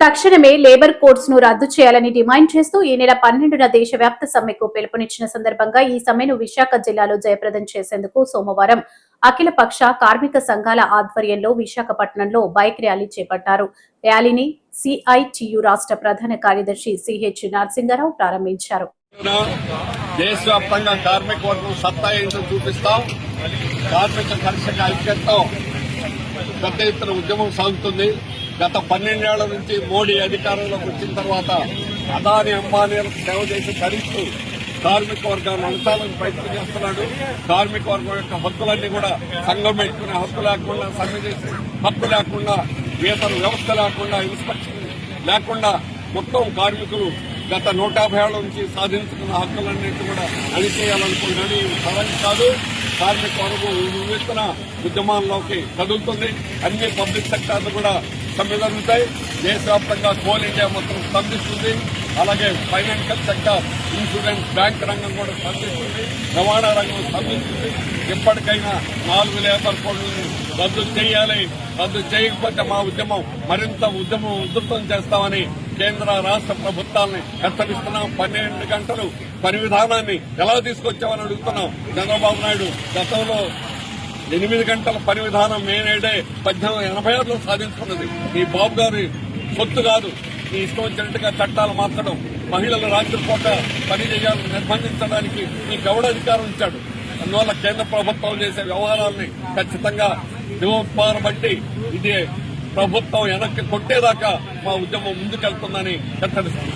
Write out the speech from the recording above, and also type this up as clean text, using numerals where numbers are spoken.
తక్షణమే labour codes ను రద్దు చేయాలని డిమాండ్ చేస్తూ ఈ నెల 12న దేశవ్యాప్త సమ్మెకు పిలుపునిచ్చిన సందర్భంగా ఈ సమ్మెను విశాఖ జిల్లాలో జయప్రదం చేసేందుకు సోమవారం అఖిలపక్ష కార్మిక సంఘాల ఆధ్వర్యంలో విశాఖపట్నంలో బైక్ ర్యాలీ చేపట్టారు. ర్యాలీని సిఐటియు రాష్ట్ర ప్రధాన కార్యదర్శి సిహెచ్ నరసింగారావు ప్రారంభించారు. దేశవ్యాప్తంగా కార్మిక వర్గం సత్తా ఏంటో చూపిస్తాం. కార్మిక కర్షక ఐక్యతతో పెద్ద ఎత్తున ఉద్యమం సాగుతుంది. గత 12 ఏళ్ల నుంచి మోడీ అధికారంలోకి వచ్చిన తర్వాత అదాని అంబానీలకు సేవ చేసి భరిస్తూ కార్మిక వర్గాన్ని అణచాలని ప్రయత్నం చేస్తున్నాడు. కార్మిక వర్గం యొక్క హక్కులన్నీ కూడా సంఘం పెట్టుకునే హక్కు లేకుండా, సమ్మె చేసే హక్కు లేకుండా, వేతన వ్యవస్థ లేకుండా, ఇన్స్పెక్షన్ లేకుండా మొత్తం కార్మికులు గత 150 ఏళ్ల నుంచి సాధించుకున్న హక్కులన్నింటినీ కూడా అణిచేయాలనుకుంటున్నాడు. ఇది సరైన కాదు. కార్మిక వర్గం వినూత్న ఉద్యమాల్లోకి కదులుతుంది. అన్ని పబ్లిక్ సెక్టార్లు కూడా సమ్మె జరుగుతాయి. దేశవ్యాప్తంగా కోల్ ఇండియా మొత్తం స్పందిస్తుంది. అలాగే ఫైనాన్షియల్ సెక్టార్, ఇన్సూరెన్స్, బ్యాంక్ రంగం కూడా స్పందిస్తుంది. రవాణా రంగం స్పందిస్తుంది. ఎప్పటికైనా 4 లేబర్ కోడ్లను రద్దు చేయాలి. రద్దు చేయకపోతే మా ఉద్యమం మరింత ఉధృతం చేస్తామని కేంద్ర రాష్ట్ర ప్రభుత్వాన్ని హెచ్చరిస్తున్నాం. 12 గంటలు పని విధానాన్ని ఎలా తీసుకొచ్చామని అడుగుతున్నాం. చంద్రబాబు నాయుడు గతంలో 8 గంటల పని విధానం మే 1886లో సాధించుకున్నది. ఈ బాబు గారి సొత్తు కాదు. ఈ ఇష్టం వచ్చినట్టుగా చట్టాలు మార్చడం, మహిళలు రాత్రిపూట పని చేయాలని నిర్బంధించడానికి మీకు ఎవడ అధికారం ఇచ్చాడు? అందువల్ల కేంద్ర ప్రభుత్వం చేసే వ్యవహారాలని ఖచ్చితంగా బట్టి ఇది ప్రభుత్వం వెనక్కి కొట్టేదాకా మా ఉద్యమం ముందుకెళ్తుందని హెచ్చరిస్తుంది.